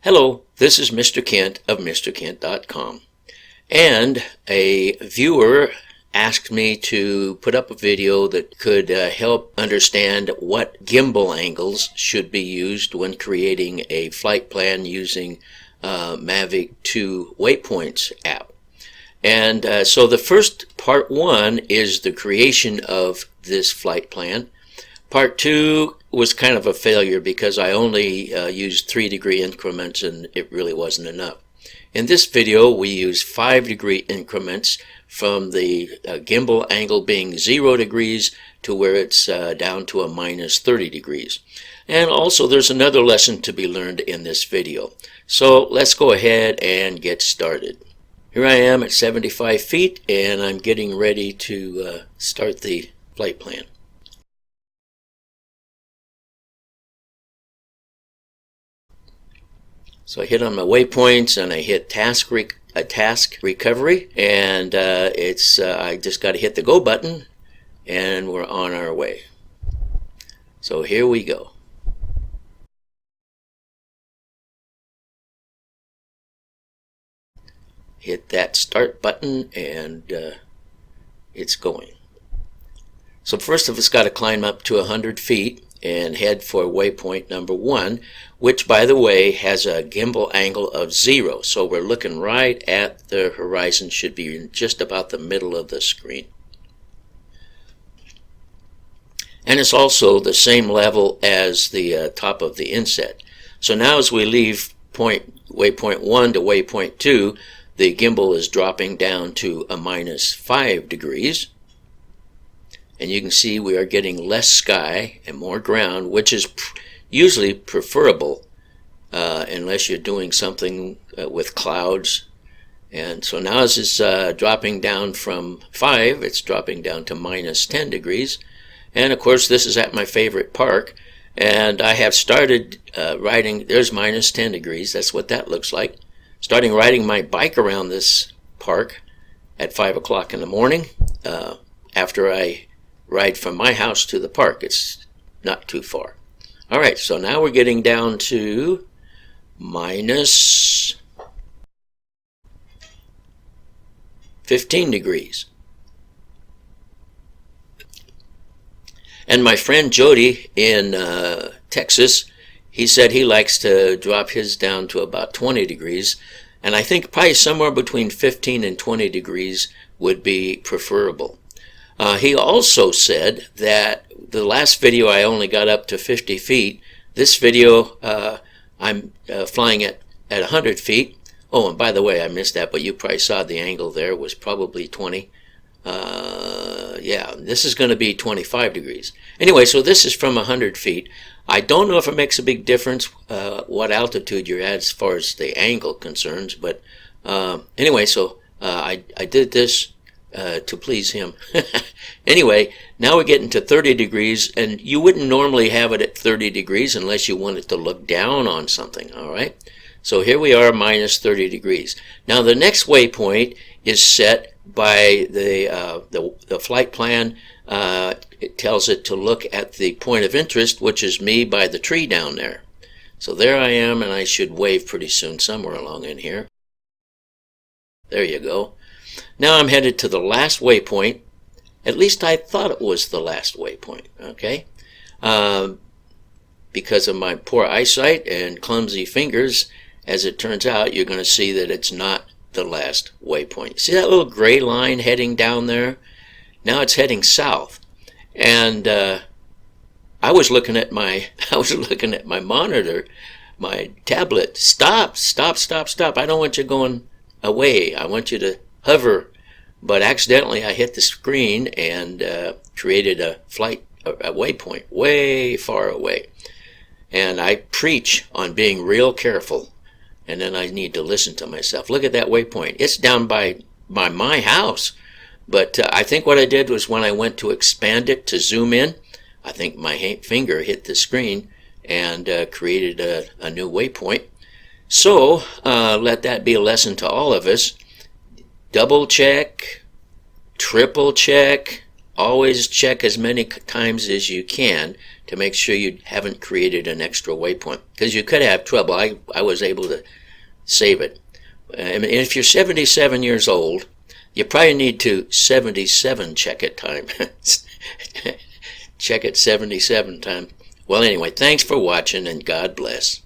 Hello, this is Mr. Kent of MrKent.com, and a viewer asked me to put up a video that could help understand what gimbal angles should be used when creating a flight plan using MAVIC 2 Waypoints app. And so the first part one is the creation of this flight plan. Part two was kind of a failure because I only used 3-degree increments and it really wasn't enough. In this video we use 5-degree increments from the gimbal angle being 0 degrees to where it's down to a minus 30 degrees. And also there's another lesson to be learned in this video. So let's go ahead and get started. Here I am at 75 feet and I'm getting ready to start the flight plan. So I hit on my waypoints and I hit task recovery, and I just got to hit the go button and we're on our way. So here we go. Hit that start button and it's going. So first of us got to climb up to 100 feet and head for waypoint number 1, which by the way has a gimbal angle of 0. So we're looking right at the horizon, should be in just about the middle of the screen. And it's also the same level as the top of the inset. So now as we leave waypoint 1 to waypoint 2, the gimbal is dropping down to a minus 5 degrees. And you can see we are getting less sky and more ground, which is usually preferable unless you're doing something with clouds. And so now as it's dropping down from 5, it's dropping down to minus 10 degrees. And of course this is at my favorite park, and I have started riding. There's minus 10 degrees, that's what that looks like. Starting riding my bike around this park at 5 o'clock in the morning after I ride from my house to the park. It's not too far. Alright, so now we're getting down to minus 15 degrees. And my friend Jody in Texas, he said he likes to drop his down to about 20 degrees. And I think probably somewhere between 15 and 20 degrees would be preferable. He also said that the last video I only got up to 50 feet. This video I'm flying at 100 feet. Oh, and by the way, I missed that, but you probably saw the angle there was probably 20. Yeah, this is going to be 25 degrees. Anyway, so this is from 100 feet. I don't know if it makes a big difference what altitude you're at as far as the angle concerns, but anyway, so I did this to please him. Anyway, now we're getting to 30 degrees, and you wouldn't normally have it at 30 degrees unless you wanted to look down on something. All right, so here we are, minus 30 degrees. Now the next waypoint is set by the flight plan. It tells it to look at the point of interest, which is me by the tree down there. So there I am, and I should wave pretty soon somewhere along in here. There you go. Now I'm headed to the last waypoint. At least I thought it was the last waypoint, okay? Because of my poor eyesight and clumsy fingers, as it turns out, you're going to see that it's not the last waypoint. See that little gray line heading down there? Now it's heading south. And I was looking at my monitor, my tablet. Stop, stop, stop, stop. I don't want you going away. I want you to hover, but accidentally I hit the screen and created a waypoint way far away. And I preach on being real careful, and then I need to listen to myself. Look at that waypoint. It's down by my house, but I think what I did was when I went to expand it to zoom in, I think my finger hit the screen and created a new waypoint. So let that be a lesson to all of us. Double check, triple check, always check as many times as you can to make sure you haven't created an extra waypoint, because you could have trouble. I was able to save it. And if you're 77 years old, you probably need to 77 check it time. Check it 77 times. Well, anyway, thanks for watching, and God bless.